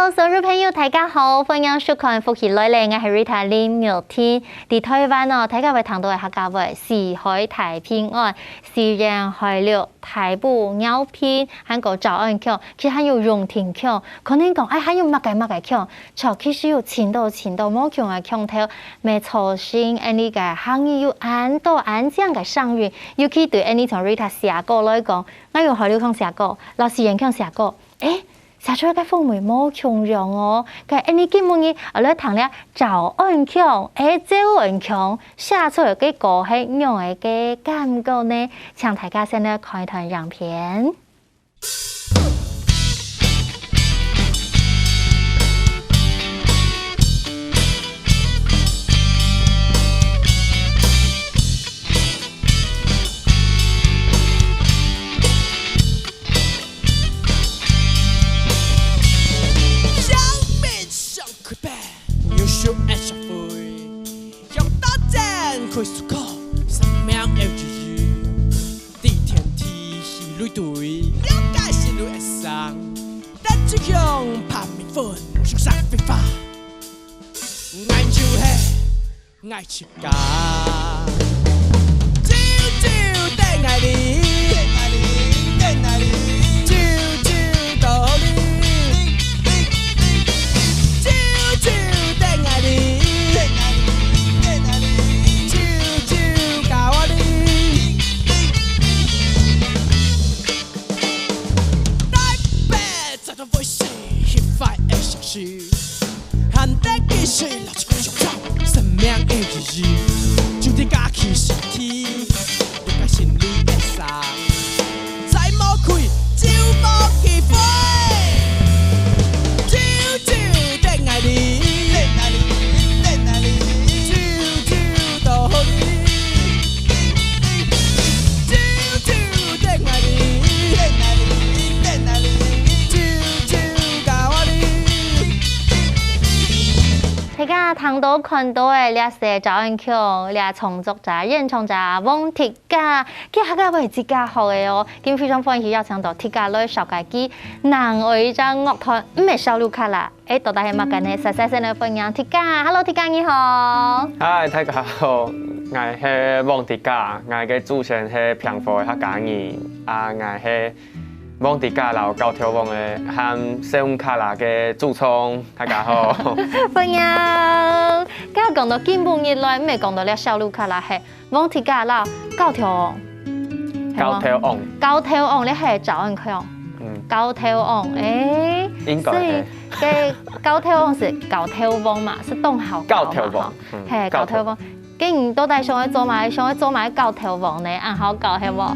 Hello， 所有朋友大家好，歡迎收看福氣來咧，我係 Rita 林妙天。喺台灣哦，大家會聽到嘅客家話，四海太平安，四人海陸，台步鳥片，還有早安腔，其實還有榮廷腔，可能講還有乜嘅腔，其實有前度冇腔嘅腔頭，沒錯先，呢個行業有安這樣嘅上運，尤其對呢從 Rita 寫歌來講，我用海陸腔寫歌，老四人腔寫歌，寫出來嘅風味冇強樣哦，佢呢基本嘅我哋談咧早安腔，早安腔寫出來嘅歌係樣嘅感覺呢，請大家先嚟看一段樣片。開始講生命的意義，地天地是類對，了解是類會上，但只向拍面粉，上山飛花，愛就係愛起家，朝朝等愛你，朝朝到你，朝朝等愛你。喊得幾歲老子繼續走，生命的意義就得加起身體，大家心裏的傷，再冇開就冇機會，朝朝等愛你，朝朝到你，朝朝等愛你。大家聽到看到嘅呢些早安腔，呢創作者、演唱者汪鐵家，佢客家話自家學嘅哦，咁非常歡喜邀請到鐵家來紹介佢南外張樂團唔係小盧卡啦，到底係乜嘅呢？細聲嚟分享鐵家 ，Hello 鐵家你好。嗨，大家好，我係汪鐵家，我嘅祖先係平埔嘅客家人，我係汪鐵家老高條王嘅和小卡拉嘅主創，大家好。歡迎，今日講到基本以來，唔係講到咧小盧卡啦，係汪鐵家老高條王。高條王，你係早安腔。高條王，應該係。嘅高條王是高條王嘛，是東校高嘛，係高條王。既然到底想去做埋高條王呢，按好搞係冇？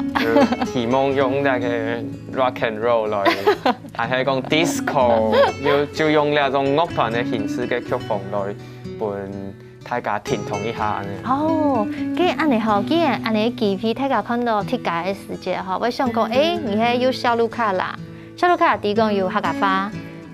希望用那個 rock and roll 來，還係講 disco， 就用那種樂團嘅形式嘅曲風來伴大家聽同一下呢。哦，既然安尼好，既然安尼機會，大家看到鐵家嘅世界哈，我想講，你係有小盧卡啦，小盧卡地講有客家話，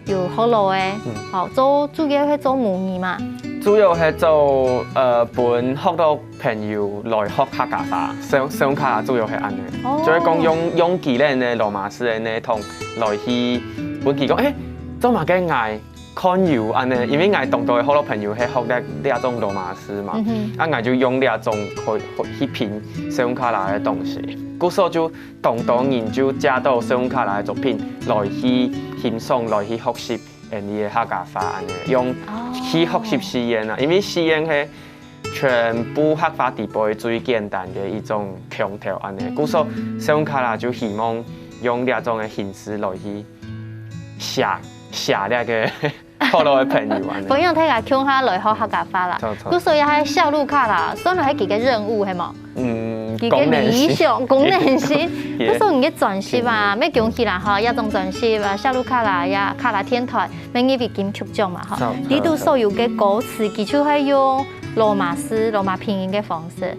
有好路嘅，好做主要係做模擬嘛。主要係做伴學到朋友來學客家話，上卡主要係安尼，就係講用佢哋嘅羅馬斯嘅呢同來去伴佢講，做乜嘅嗌看有安尼，因為嗌當到好多朋友係學得呢一種羅馬斯嘛，嗌就用呢一種去拼上卡拉嘅東西，故所就當到人就加到上卡拉嘅作品來去欣賞，來去學習。你嘅客家話安尼，用去學習實驗啊，因為實驗係全部客家地步最簡單嘅一種腔調安尼，故所上卡拉就希望用呢種嘅形式來去寫呢個好多嘅朋友安尼。不用大家強下來學客家話啦，故所又係小盧卡啦，所以係幾個任務係冇？幾個理想功能性，嗰時候嘅專輯啊，咩講起啦嗬，一種專輯啊，小盧卡拉呀，卡拉天台，明年會金曲獎嘛嗬，呢度所有嘅歌詞，其實係用羅馬拼音嘅方式，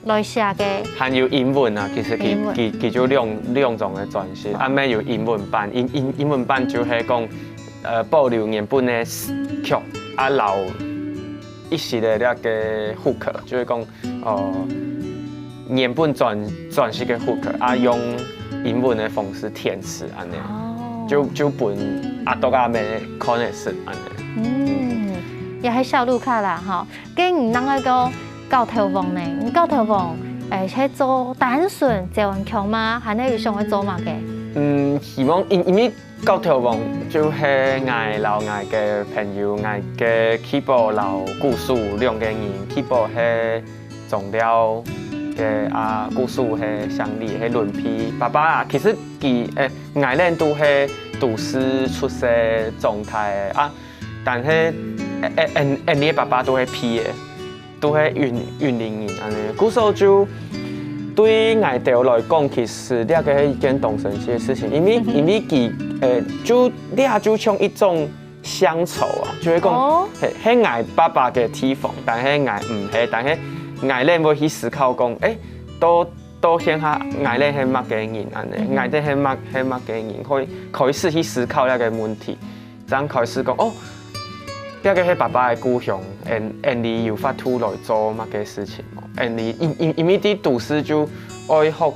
來寫嘅。還有英文啊，其實佢就兩種嘅專輯，啊咩有英文版，英文版就係講保留原本嘅曲，啊留一時嘅呢個 hook， 就係講原本全是個 hook， 啊用英文的方式填詞安尼。就本阿多阿妹看的是安尼。也係小路卡啦，吼，跟唔啷個講高頭王呢？高頭王係做單純謝文強嗎？還係有想去做嘛嘅？希望因為高頭王就係我老我嘅朋友，我嘅 keyboard 老故事兩個人 ，keyboard 係重要嘅故事係相離係輪批。爸爸啊，其實佢我哋都係都師出身狀態但係你爸爸都係批嘅，都係雲林人安尼。故所就對我哋來講，其實呢個係一件動神奇嘅事情，因為佢就呢就像一種鄉愁就係講係我爸爸嘅地方，但係我唔係，但係我哋會去思考講，都現下我哋係乜嘅人安尼，我哋係乜嘅人，開始去思考呢個問題，咁開始講呢個係爸爸嘅故鄉，你有法度來做乜嘅事情？你因為啲讀書就愛學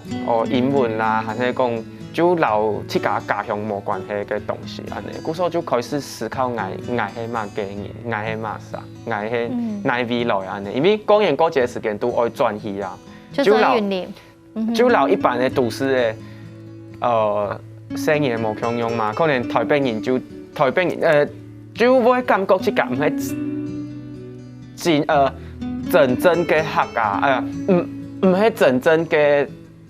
英文啦，還是講就留自家家鄉冇關係嘅東西安尼，故所就開始思考我係乜嘅人，我係乜啥，我係哪未來安尼。因為講完嗰節時間都愛轉去啊，就留一般嘅讀書嘅生意冇強用嘛，可能台北人就會感覺自己唔係真正嘅客家，唔係真正嘅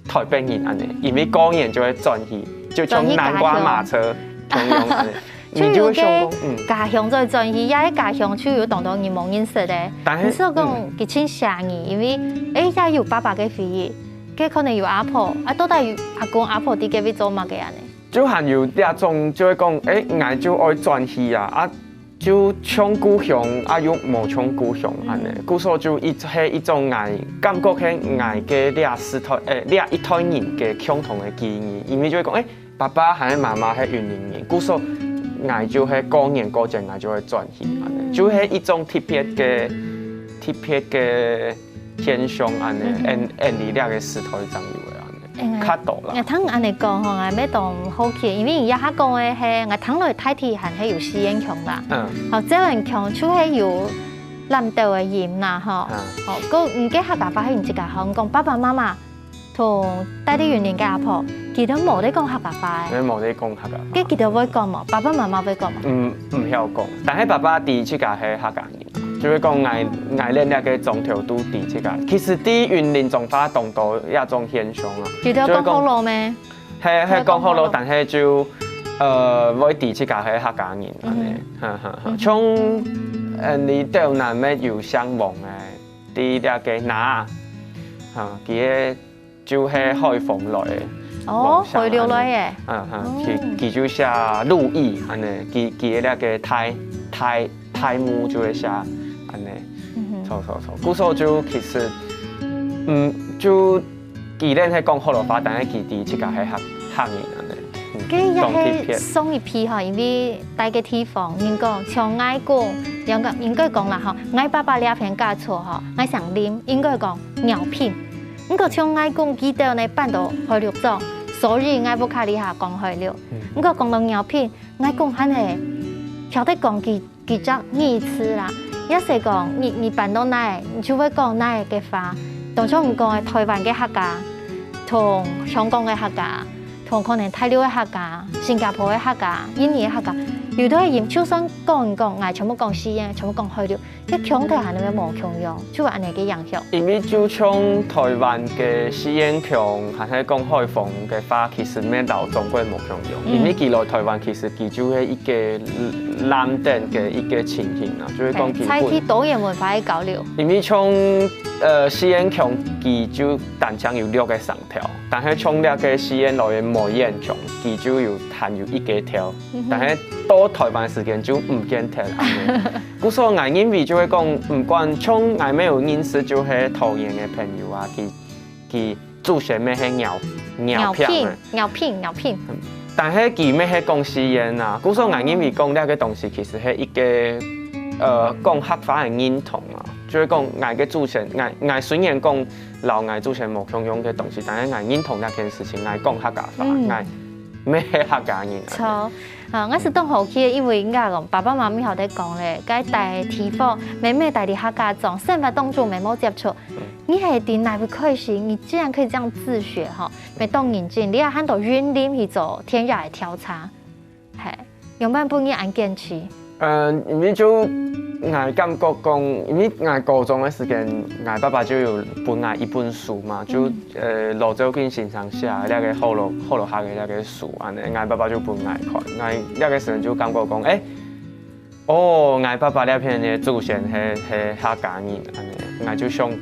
台北人安尼，因為講完就會轉去，就從南瓜馬車強用安尼，你就會想講，家鄉再轉去，也喺家鄉就有當到你冇認識嘅，你所講佢親寫你，因為也有爸爸嘅回憶，佢可能有阿婆，到底有阿公阿婆啲嘅會做乜嘅安尼？就還有一種就會講，我就愛轉去就唱故鄉又冇唱故鄉安尼，故所就係一種感覺係我嘅呢一代人嘅共同嘅記憶，因為就會講爸爸還是媽媽係雲林人，故所我就係過年過節我就會轉去安尼，就係一種特別嘅現象安尼，你呢個時代怎樣？較多啦。我聽安尼講吼，我咩當好奇，因為而家講嘅係我聽落太體還係有謝文強啦。好，謝文強就係有南投嘅人啦，吼。好，個唔記客家話係唔知㗎，香港爸爸媽媽同帶啲雲林嘅阿婆，佢都冇得講客家話嘅。冇得講客家話。跟佢哋會講嘛？爸爸媽媽會講嘛？唔曉講，但係爸爸第一次係客家人。就會講我哋呢個種條都地這個，其實啲雲林種花動到一種現象啊。佢哋講好路咩？係講好路，但係就會地這個係客家人安尼，從你到南咩有相望嘅啲呢個拿佢就係開放來嘅。開了來嘅。佢就寫路易安尼，佢呢個台母就會寫。錯，故所就其實，就既然係講河洛話，但係佢哋自家係客人安尼。佢一係送一批嗬，因為大個地方，應該像愛公，應該講啦嗬，愛爸爸呢片家錯嗬，愛上林應該講鳥片。唔過像愛公記得呢辦到開六種，所以愛不卡里下講開了。唔過講到鳥片，愛公係呢，曉得講佢只意思啦。一時講你辦到哪，你就會講哪嘅話。當初唔講台灣嘅客家，同香港嘅客家，同可能泰國嘅客家、新加坡嘅客家、印尼嘅客家，有都係嚴，就算講唔講，我全部講西嘅，全部講開了，一強調係你嘅冇強用，就係安尼嘅影響。因為就像台灣嘅西演強，還係講開放嘅話，其實咩老中國冇強用。因為佢來台灣，其實佢就係一個藍燈嘅一個情形啦，就係講基本。採取多元文化嘅交流。因為從西演強，佢就單槍有6個上條，但係從呢個西演來嘅冇演強，佢就有含有1個條，但係到台灣時間就唔見條。故所我認為就會講，唔管從我沒有認識就係桃園嘅朋友啊，佢祖先咩係鳥片。但係佢咩係講西演啊？故所我認為講呢個東西其實係一個講客話嘅認同啊。就係講我嘅祖先，我雖然講老我祖先冇強用嘅東西，但係我認同呢件事情，我講客家話，咩客家人。错。我是当好去，因为我讲爸爸妈咪后底讲咧，该带提防妹妹带你客家种，生活当中没冇接触。你系点哪会开始？你既然可以这样自学哈，没当认真，你要喊到云林去做天涯的调查，系用办不你按坚持。因为就我感觉讲，因为我高中的时间，我爸爸就有分我一本书嘛，就老周跟欣赏下那个后落下的那个书，安尼，我爸爸就分我看，我那个时候就感觉讲，我爸爸那篇的祖先是客家人，安尼，我就想，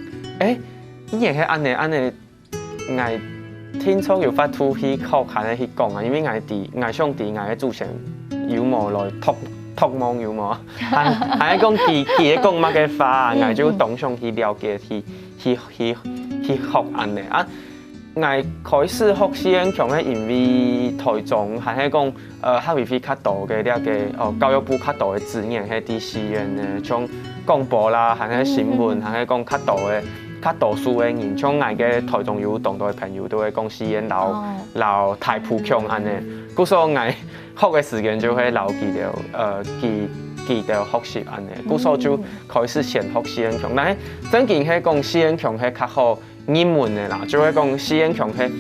伊会安尼，我听说有法度去靠看咧去讲啊，因为我想伫我的祖先有无来托梦有无？还讲记咧讲乜嘅话，我就当上去了解去學安尼啊。我開始學西安強咧，因為台中係講校委會較多嘅啲嘅教育部較多嘅資源係啲西安嘅，像廣播啦，係喺新聞，係講較多數嘅人，像我嘅台中有當地嘅朋友都會講西安老太普強安尼，故所以我學嘅時間就會留記到學習安尼，故所以就開始先學西安強，但係真正係講西安強係較好。英文的啦，就會講西安強係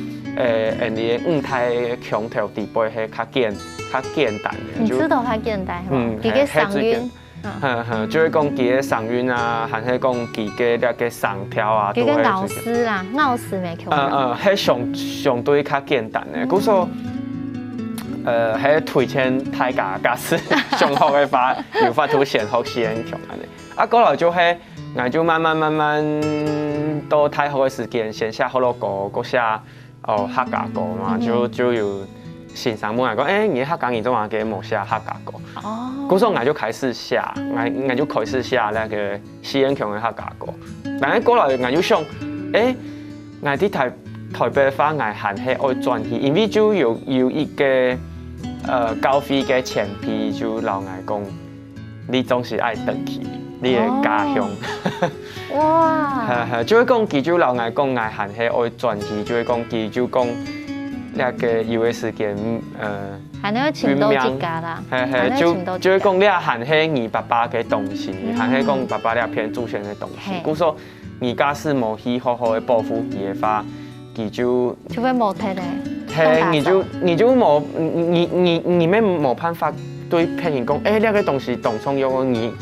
你五太強調地位係較簡單的。你知道較簡單係嘛？幾個上韻，就會講幾個上韻啊，還係講幾個那個上條啊，幾個咬絲啦，咬絲咪強。係相對較簡單的，故所係推薦大家假使上學嘅話，有法度先學西安強安尼。啊，過來就係。我就慢慢到太學嘅時間，先寫好多歌，個寫客家歌嘛，就有先生問我講，你客家人中話嘅冇寫客家歌，嗰時候我就開始寫，我就開始寫那個西安強嘅客家歌。但係過來我就想，我啲台北話我係愛轉去，因為就有一個教會嘅前輩就留我講，你總是愛回去。你嘅家鄉，哇！就會講佢就留我講我係愛轉去，就會講佢就講那個有嘅時間係你去到自家啦，就會講你係係你爸爸嘅東西，係講爸爸你片祖先嘅東西，故所而家是冇去好好嘅保護佢嘅話，佢就會冇睇咧，係你就冇你咩冇辦法。對別人講，那個東西當初有你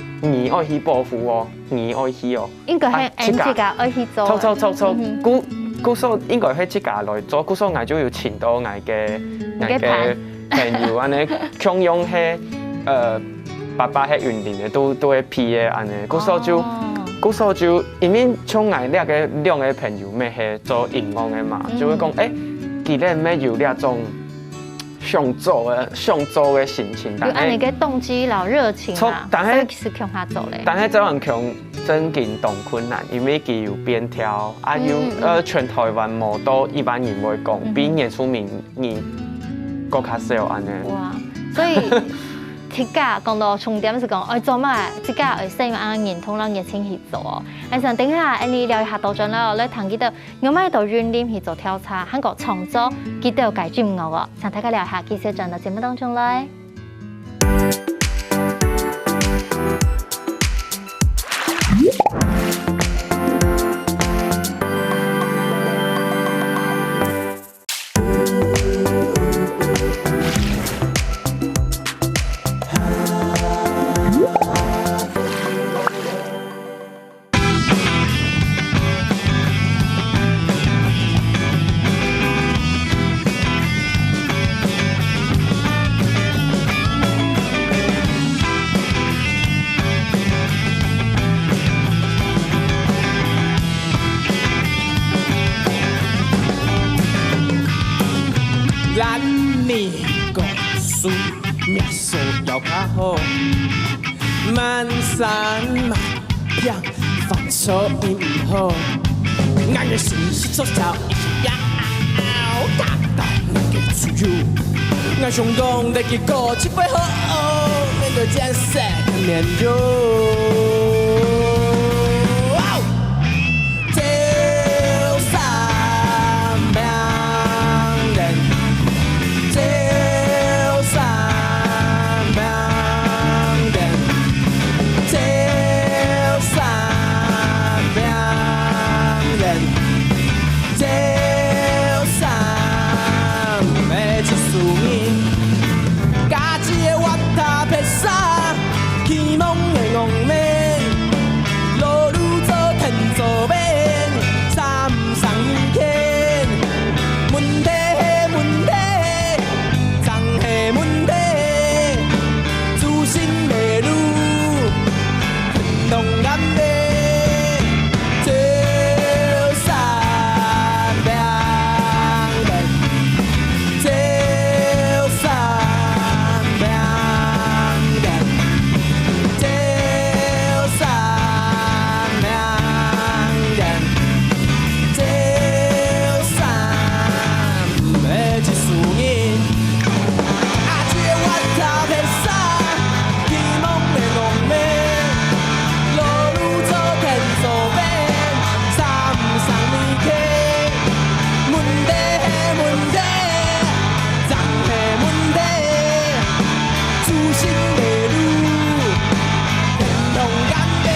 愛去保護哦，你愛去哦。應該係自家愛去做。錯，故所應該係自家來做，故所我就要請到我嘅朋友安尼，強用係爸爸係雲林嘅，都係批嘅安尼，故所就因為從我兩個朋友咩係做音樂嘅嘛，就會講既然咩有呢種。想做嘅心情，但係你嘅動機老熱情啦，所以是強下做咧。但係這樣強真見動困難，因為佢有邊條，全台灣冇多一般人會講，比原住民人更加少安尼。哇！所以客家講到重點是講，愛做乜？客家愛使用人通讓熱情去做哦。想等下，你聊一下道長啦，你談記到我咪到雲林去做調查，韓國創作記到改進我喎，想大家聊一下，繼續轉到節目當中來。咱呢個書面數又較好，漫山漫片犯錯亦唔好，俺嘅心是做到一樣，達到俺嘅自由，俺想講的結果只會好，面對艱澀嘅面容。就三兩人。同眼眉，照三两人，照三两人，照三两人，照三的一事人。啊，这个我头撇衫，希望的戆妹，路愈走天走马，三不送你客，问题的问题，人的问题，自信的路，天同眼眉，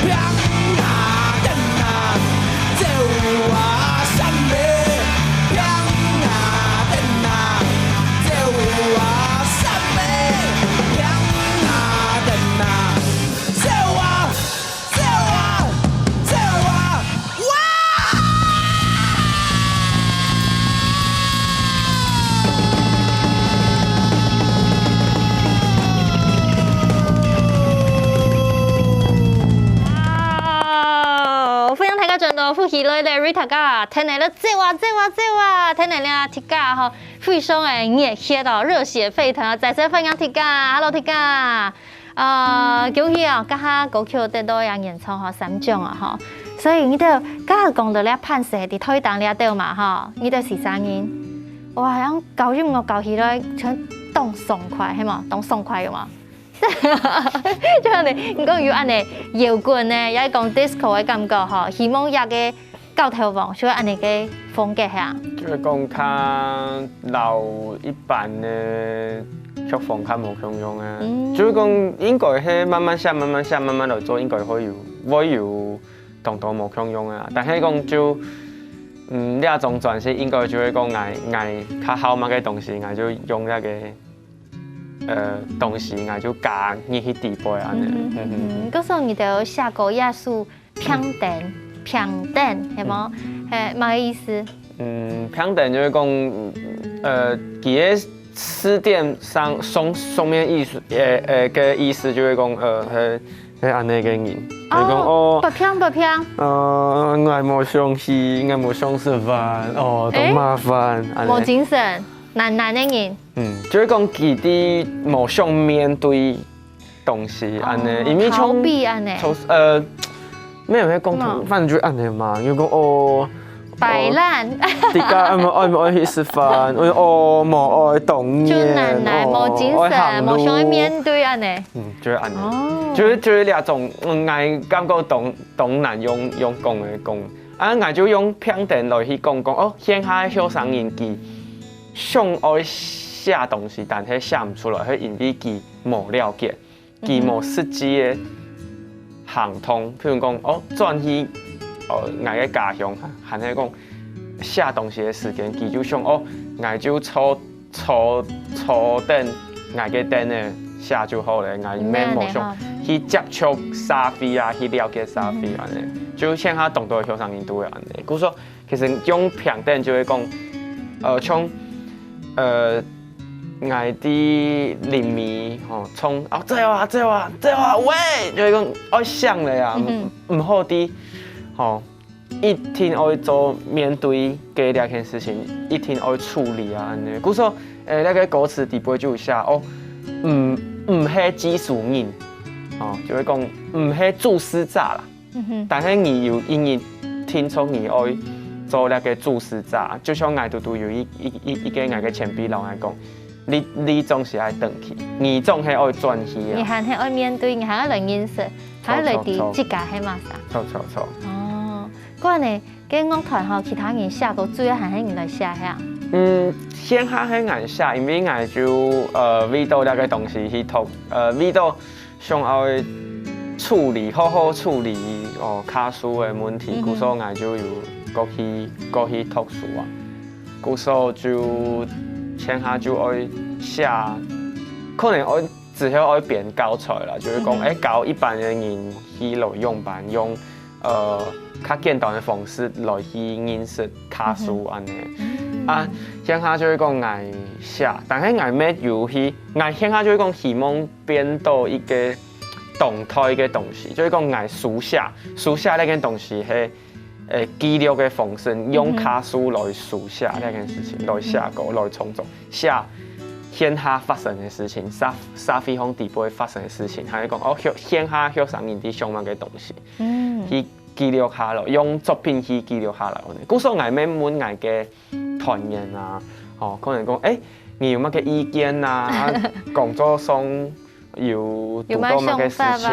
平啊天啊，照我闪眉，平啊天啊。照我闪眉，平啊灯啊，照我，照我，照我，哇！歡迎大家進到富喜女的 Rita 家，聽嚟了，走啊，聽嚟了，鐵家吼，非常的熱血哦，熱血沸騰，再次歡迎鐵家 ，Hello 鐵家，恭喜哦，家下歌曲得到人演唱吼3獎啊吼，所以你都家下講到咧判勢佇推檔了對嘛吼，你都是啥人？哇，樣高音我高起來，全動爽快，係嘛？動爽快嘅嘛？即係你講要安尼搖滾咧，也講 disco 嘅感覺嗬，希望也個高頭王，所以安尼嘅風格係。就是講較老一般的曲風較無相用啊，就是講應該係慢慢寫，慢慢來做，應該會有同無相用啊。但係講就呢一種轉式應該就會講嗌較好嘛嘅東西，嗌就用那個。東西我就加入去地杯安尼。嗰時候你都寫過一首平等，係冇？係乜意思？平等就是講，佢嘅詞典上面意思，嘅意思就係講，係安尼嘅人，就講哦，不平。我冇相似，我冇相識飯，哦，都麻煩，冇精神。難的人，就是講佢哋冇想面對東西安尼，因為逃避安尼，咩嘢講，反正就安尼嘛，要講哦，擺爛，大家愛去食飯，哦冇愛動就難冇精神，冇想去面對安尼，就是安尼，就是兩種，我感覺懂難用講嘅講，我就用平等來去講哦，現下後生人佢。想愛寫東西，但係寫唔出來，係因為佢冇了解，佢冇實際嘅行通。譬如講，轉去我嘅家鄉，還係講寫東西嘅時間，佢就想我就坐等我嘅燈咧寫就好咧，我免冇想去接觸社會啊，去了解社會安尼，就像下當到嘅後生人都會安尼。故說其實用平等就會講，從嗌啲聯迷吼，從這喂，就係講愛想嚟啊，唔好啲吼，一天愛做面對嘅兩件事情，一天愛處理啊，安尼。故說那個歌詞底部就有寫唔係技術人，就會講唔係做事者啦，但係你要因為聽從你愛。做那個做事者，就像我都有一個我嘅前輩老愛講，你總是愛回去，你總係愛轉去啊。你還係愛面對，你還係來認識，還係來啲自家係嘛啥？錯。哦，嗰陣嘅樂團吼，其他人寫過，主要係人來寫嚇。先下係我寫，因為我就為到那個東西去讀，為到想愛處理好處理卡數嘅問題，故所我就有。過去讀書啊，故所就前下就愛寫，可能我只係愛變教材啦，就是講教一般嘅人去來用版，用較簡單嘅方式來去認識卡數安尼。前下就係講愛寫，但係愛咩遊戲，愛前下就係講希望變到一個动态嘅东西，就是讲爱书写那件东西係記錄嘅方式，用卡書來書寫呢件事情，來寫稿，來創作，寫現下發生嘅事情，沙非常地步發生嘅事情，係講哦，現下學生人啲想問嘅東西，去記錄下來，用作品去記錄下來。故所嗌咩滿嗌嘅團員啊，哦，可能講你有乜嘅意見啊？工作上要做到乜嘅事情，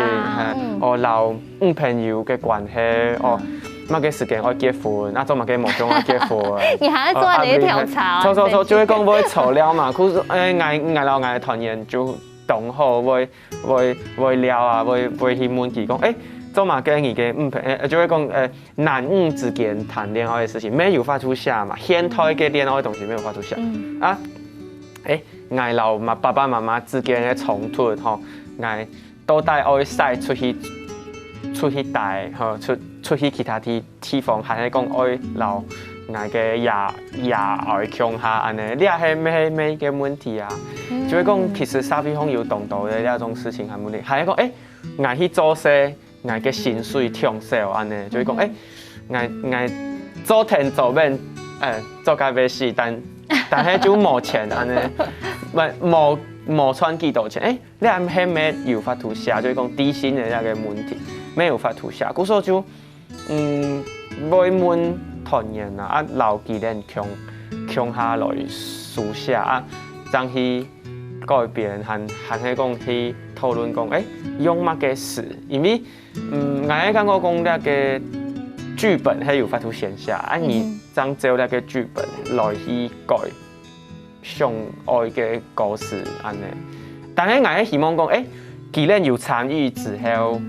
哦，留朋友嘅關係，哦。乜嘅時間我結婚，做乜嘅目標我結婚。你還在做你的調查？錯，就會講會吵了嘛。佢嗌老嗌團員就同好會聊啊，會去問佢講做乜嘅而嘅就會講男女之間談戀愛嘅事情沒有法出下嘛，現代嘅戀愛嘅東西沒有法出下。嗌老嘛爸爸媽媽之間嘅衝突吼，嗌都帶愛晒出去帶吼出去其他地方，係講愛留嗌嘅也愛強下安尼，呢係咩嘅問題啊？就會講其實沙非常有動到嘅呢種事情係問題，係講嗌去做些嗌嘅薪水暢銷安尼，就會講嗌做天做面做甲要死，但係就冇錢安尼，冇賺幾多錢，呢係咩有法度寫，就係講底薪嘅呢個問題，沒有法度寫，故所就。會問團員啊，留幾年強下來書寫啊，將去改變，還係講去討論講，用乜嘅事？因為我感覺講呢個劇本係有法度寫下，你將照呢個劇本來去改上愛嘅故事安尼。但係我係希望講，既然有參與之後。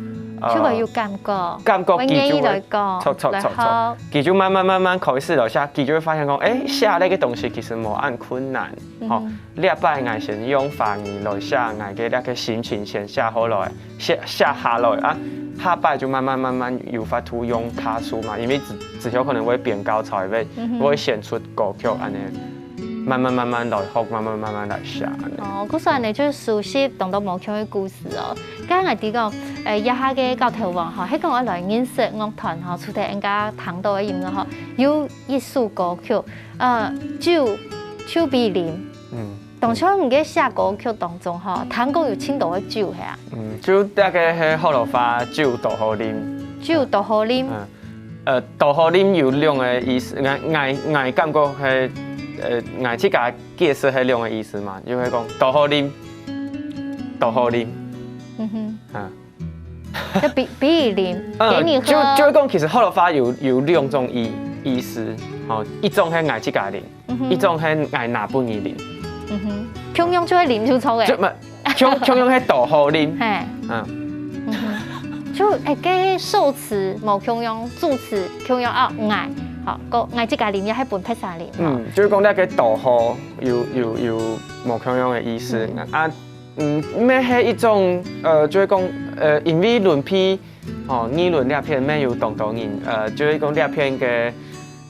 出嚟要感覺記住來講，錯，記住慢慢開始落下，記住會發現講，寫呢個東西其實冇咁困難，呢一擺我先用華語來寫，我嘅呢個心情先寫好來，寫下來啊，下擺就慢慢有法度用卡書嘛，因為之後可能會變高潮，會選出歌曲安尼。慢慢來學，慢慢來寫。哦，嗰時你就是熟悉動到無腔嘅故事哦。剛才啲講，一下嘅教頭王嗬，喺講我來認識樂團嗬，出嚟人家聽到嘅音樂嗬，有一首歌曲，酒比啉。當初唔嘅寫歌曲當中嗬，聽講有青島嘅酒係啊。就大概係好樂發酒多好啉。酒多好啉。多好啉有兩個意思，我感覺係。我即個解釋係兩個意思嘛，就係講多好啉，就比啉，給你喝。就係講其實好樂發有兩種意思，一種係我即個啉，一種係我拿本意啉。強用就係啉出錯嘅。唔係，強用係多好啉。就嘅受詞冇強用，助詞強用愛。好，個愛即家啉也係本撇沙啉。就是講呢個導號有冇強用嘅意思啊？咩係一種就是講因為論篇議論呢片咩有動到人就是講呢片嘅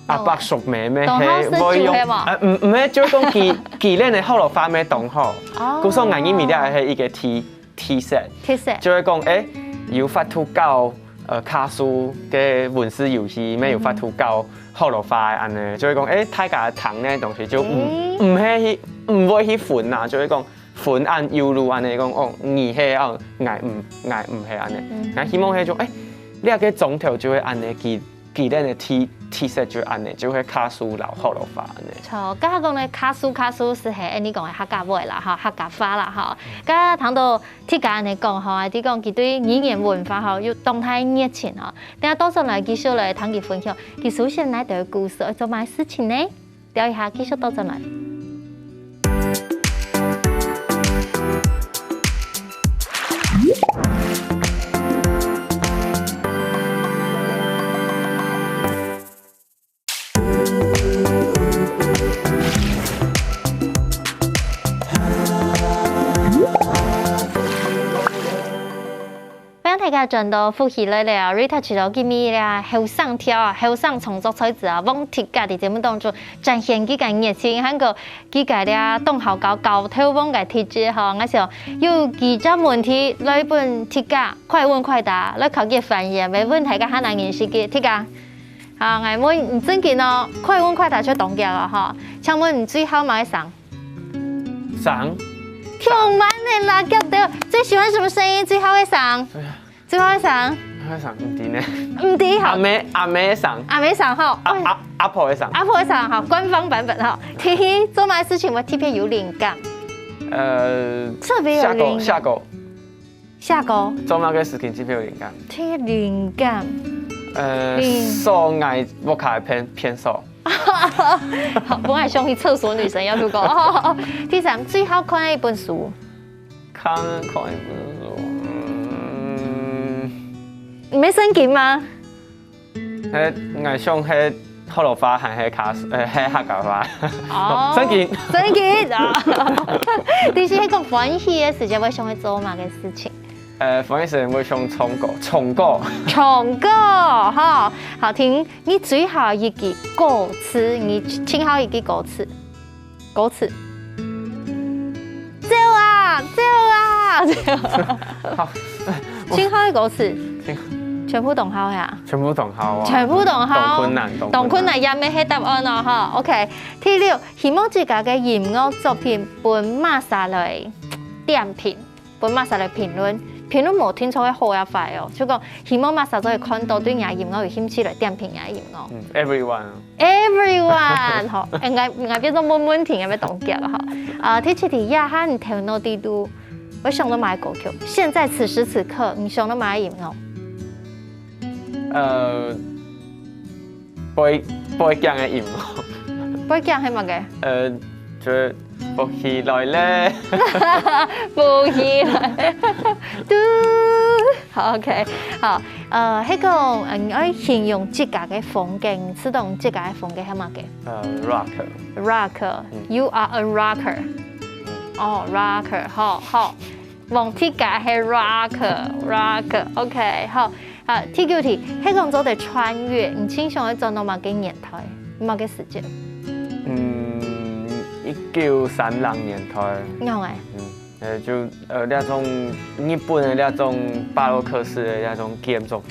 阿伯熟咩係會用唔係，就是講佢呢嘅好樂發咩動號，故所藝語面呢係一個 T set，就是講有發圖教卡書嘅文字遊戲咩有發圖教。好樂發安尼，就會講大家談呢東西就唔會去分啊，就會講分按優路安尼講你係我唔係安尼，我希望係種呢個總條就會安尼記得嘅 T set 就安尼，就會卡書留好樂發安尼。錯，家講咧卡書是係你講嘅客家話啦，客家話啦，嗬。家談到鐵家嚟講，嗬，啲講佢對語言文化嗬要動態熱情嗬。等下多數來繼續來聽佢分享，佢首先來對故事做咩事情呢？聊一下繼續多陣來。大家轉到復習來了 ，Rita 除咗見面啦，後生跳啊，後生創作才子啊，往貼家啲節目當中展現幾個熱情，還個幾個咧動效高頭往嘅貼紙嗬，我想有幾隻問題來本貼家快問快答，來考佢翻譯，未問題嘅可能認識嘅貼家。好，我問唔正經咯，快問快答出動腳啦嗬，請問你最後買啥？上。聽慢啲啦，夾到最喜歡什麼聲音？最後嘅上，最後嘅上，最後嘅上唔知呢？唔知好。阿妹上，阿妹上好。阿婆嘅上，阿婆嘅上好，官方版本哈。提起做乜事情我特別有靈感。特別有靈感。下個。做乜嘅事情特別有靈感？特別靈感。手藝我睇偏手。本來想去廁所女神要如果。第三，最好看一本書。看一本書，你沒聖經嗎？我想係學羅花還係客家話。哦，聖經。聖經啊！第四係個歡喜嘅時間，會想去做乜嘅事情？歡喜時間會想唱歌。唱歌，哈，好聽。你最後一句歌詞，你聽好一句歌詞。歌詞。走啊，走啊，走啊！好，聽好一個歌詞。全部同好呀。全部同好啊。全部同好。同困難也未係答案咯，哈。OK。第六，希望自家嘅音樂作品本馬莎來點評，本馬莎來評論。評論冇聽錯嘅好也快哦，就講希望馬莎都會看到對人音樂有興趣來點評人音樂。Everyone， 好，我變咗悶悶停，有咩動腳哈？第七題，亞漢頭腦地都，我想到買歌曲。現在此時此刻，你想到買音樂？不會講嘅音樂。不會講係乜嘅？就浮起來咧，浮起來，嘟，好 OK， 好，迄個我形容自家嘅風景，知道自家嘅風景係乜嘅？rocker，you are a rocker， 哦 rocker， 好，黃鐵架係 rocker，OK， 好，第九題，迄個做的穿越，你傾向去做到乜嘅年代，乜嘅時間？1930年代，就那種日本的那種巴洛克式的那種建築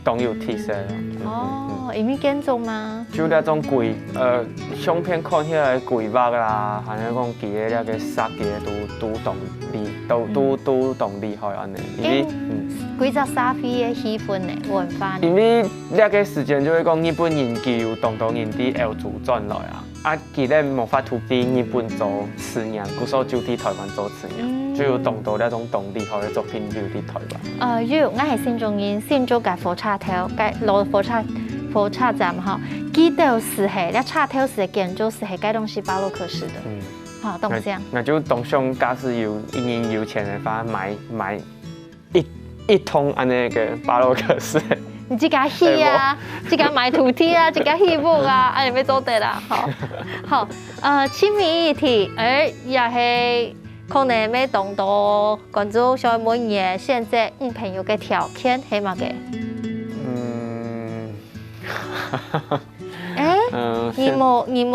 都有特色啦。哦，有咩建築嗎？就那種鬼相片看起來鬼畫啦，還有講佢嘅那個設計都動厲害安尼。因為幾隻沙飛嘅氣氛呢，文化呢？因為那個時間就會講日本研究東島人啲歐洲轉來啊。佢咧冇法度俾日本做詞人，故所就喺台灣做詞人，就有動到那種動厲害嘅作品就喺台灣。如我係新中人，新竹嘅火車頭，落火車站哈，記得是係，那車頭是建築是係該東西巴洛克式的，好，懂唔懂？那就當上假使有錢嘅話，買一桶安那個巴洛克式。你自家戲啊，自家買土地啊，自家戲屋啊，你咪做得啦。好，前面一題，也係可能咩動到關注小妹嘢，現在朋友嘅條件係乜嘅？你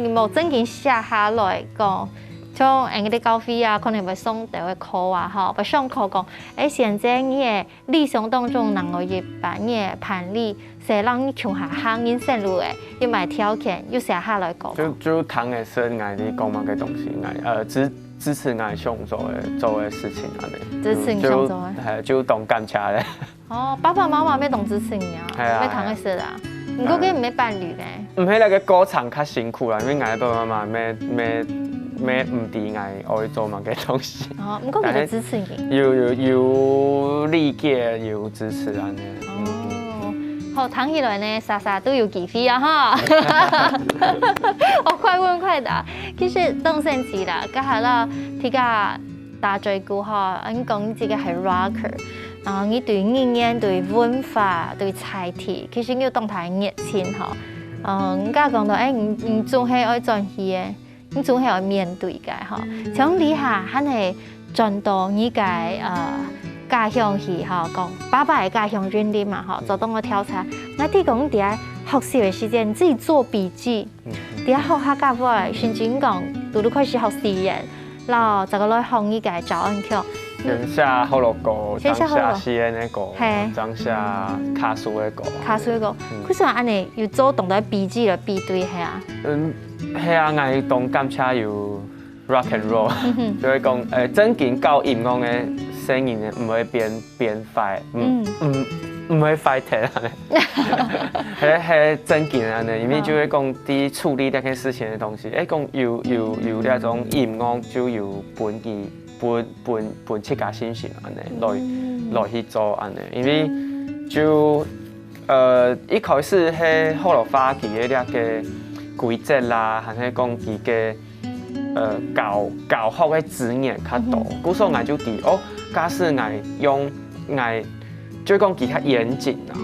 冇正經寫下來講。像嗰啲高飛啊，可能會上第一課啊，哈，會上課講，現在你嘅理想當中能夠入班，你嘅盤理，係讓你窮下行人生路嘅，要買條件，要寫下來講。就談嘅是愛你講乜嘅東西，支持愛想做嘅事情啊，你支持你想做嘅，就動感車咧。哦，爸爸媽媽咩動支持你啊？咩談嘅事啊？唔過佢唔係伴侶咧。唔係那個過程較辛苦啦，因為愛爸爸媽媽咩唔知愛做乜嘅東西。哦，唔過佢哋支持你。有理解，有支持啊呢。哦，好，聽起來呢，莎莎都有幾飛啊哈。我快問快答，其實當成字啦，家下啦，睇下大嘴鼓哈，你講自己係 rocker， 然後你對語言、對文化、對才體，其實你要當台熱情哈。你家講到你總係愛轉去嘅。你總係要面對嘅嚇，從底下肯係轉到你嘅家乡去吼，讲爸爸的家乡云林嘛吼，主动去调查。我哋讲伫喺学习的时间，自己做笔记，伫喺学下甲尾，甚至讲拄开始学实验，然后就个来学伊个早安曲。先写好乐歌，再写诗人的歌，再写卡苏的歌。卡苏的歌，可是安尼又做动作笔记来比对系啊？系啊，我当感谢有 rock and roll， 就会讲正经教音乐的声音唔会变快，唔会快踢啊！係正經啊！因為就會講啲處理呢件事情嘅東西，講有那種音樂就有本自家心情安尼來去做安尼，因為就一開始係好落花期嘅那個規則啦，還係講佢嘅教學嘅資源較多，故所我就記假使我用我。就會講佢較嚴謹啊，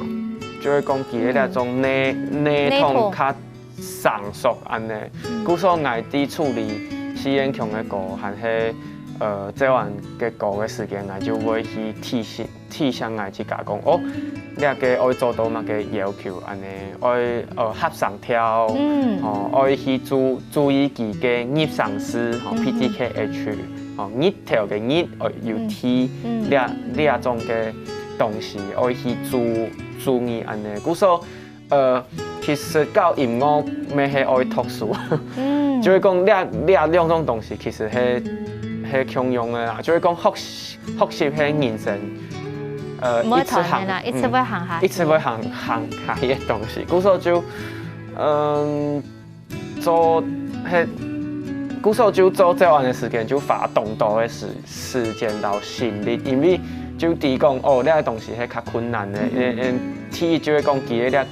就會講佢嘅那種內容較成熟安尼。故所我啲處理試驗強嘅歌，還係做完嘅歌嘅時間，我就會去提醒我自家講，你個愛做到乜嘅要求安尼，愛合上跳，愛去注意佢嘅葉上師，PTKH，葉條嘅葉要提呢種嘅。東西我去注意安尼，故所其實教音樂咪係愛讀書，就會講兩種東西其實係共用嘅啦，就會講學習係人生一直行啦，一直會行下，一直會行下嘅東西，故所就做係。故所就做這樣的時間，就花動多的時間到心力，因為就提講呢個東西係較困難的，第一就會講佢嘅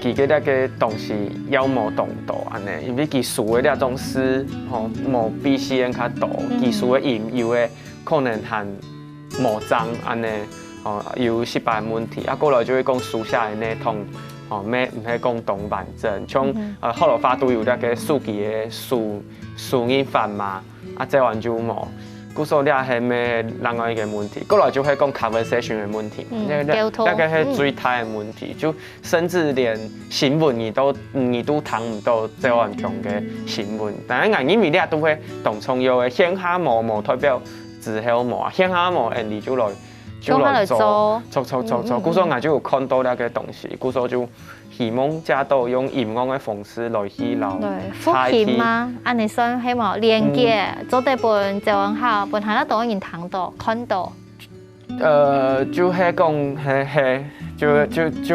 佢嘅那個東西要冇動到安尼，因為佢數嘅那種詩冇比詩人較多，佢數嘅音有嘅可能係冇章安尼，有失敗問題，過來就會講書寫嘅內容。咩唔係講動完整，像學落花都有那個書記嘅書音法嘛，這完就冇，故所呢係咩另外一個問題。過來就係講 conversation 嘅問題，那個係最大嘅問題，就甚至連新聞你都睇唔到這完強嘅新聞。但係因為呢都會當重要嘅，鄉下冇代表之後冇，鄉下冇人哋就來。就來做，故所我就有看到那個東西，故所就希望加到用音樂的方式來去留。福建嘛，安尼算希望連結，做啲本就很好，本下得到人睇到看到。就係講就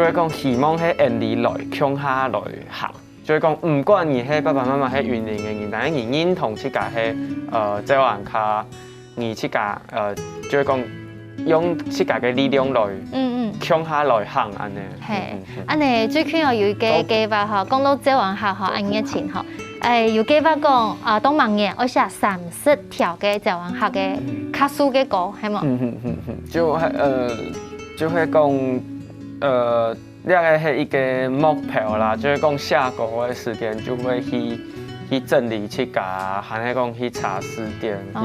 係講希望係人哋來鄉下來行，就係講唔管你係爸爸媽媽係雲林嘅人，但係你認同自家係即係話卡，你自家就係講。用自家嘅力量來，向下來行安尼。係，安尼最近有一個計劃嗬，講到這樣下嗬，安以前嗬，有計劃講當明年我寫30條嘅這樣下嘅卡數嘅歌，係冇？就係講呢個係一個目標啦，就係講下個嘅時間就會去整理自家，還係講去查詞典，去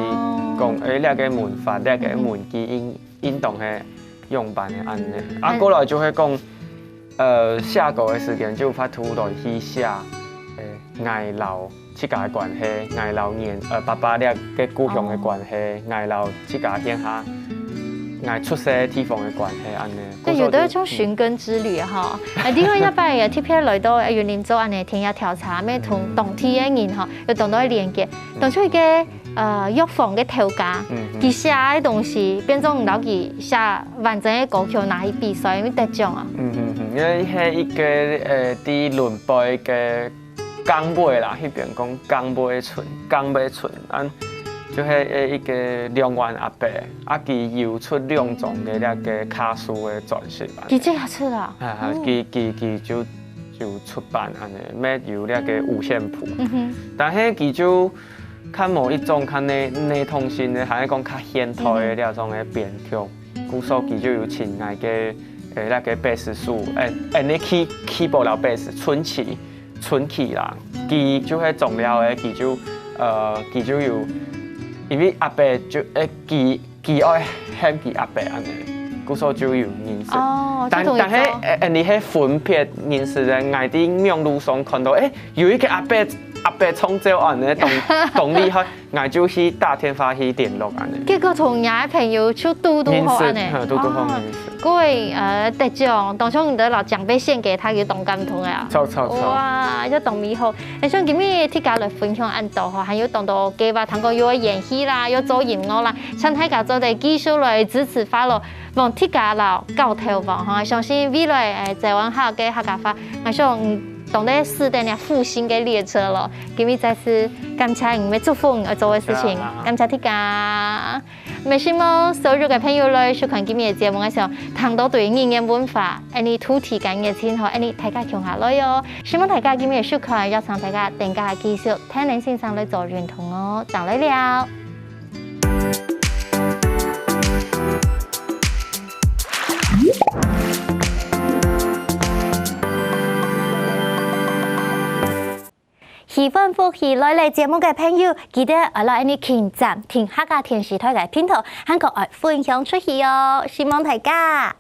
講呢個文法，呢個文記應當係用辦嘅安尼。過來就係講下個嘅時間就發圖來去寫外勞自家嘅關係，外勞爸爸呢個故鄉嘅關係，外勞自家鄉下。我出世地方嘅關係安尼，對，有得一種尋根之旅哈。點解一班人特別來到雲林做安尼田野調查，咩同當地嘅人哈，要同到去連結，當初嘅藥房嘅調價，佢寫嘅東西變咗唔到佢寫完整嘅歌曲拿去比賽，咩得獎啊？因為係一個啲倫貝嘅江尾啦，嗰邊講江尾村安。就係一個兩萬阿伯，佢要出2種嘅那個卡數嘅專輯版。佢即刻出啦？佢就出版安尼，咩有那個五線譜。但係佢就看某一種看內通性嘅，係講較現代嘅那種嘅編曲。故所佢就有請那個那個貝斯手，你 keyboard 老貝斯春期啦，佢就係重要嘅，佢就有。因為阿伯就佢愛喊佢阿伯安尼，故所就有認識。哦，但係你喺分別認識咧，我喺廟路上看到，有一個阿伯衝走安尼，動厲害，我就去打電話去聯絡安尼。結果同伢朋友出嘟嘟好安尼，嘟嘟好認識。各位得獎，當初你得攞獎盃獻給他嘅動感同啊！哇，一動美好。你想今日大家來分享安度嗬，還有當到計劃，通過要演戲啦，要做音樂啦，請大家做啲繼續來支持發咯，往大家啦搞頭望嗬，相信未來在往下嘅客家話，我想當得試點呢復興嘅列車咯。今日再次感謝你們祝福我做嘅事情，感謝大家。咪希望所有嘅朋友來收看今日嘅節目嘅時候，聽到對語言文化、你土地嘅熱情和你大家強下來喲。希望大家今日收看，邀請大家定價繼續聽您先生來做認同哦，講來了。喜歡福喜來嚟節目嘅朋友，記得來你傾贊聽客家電視台嘅片頭，韓國愛分享出去哦，希望大家。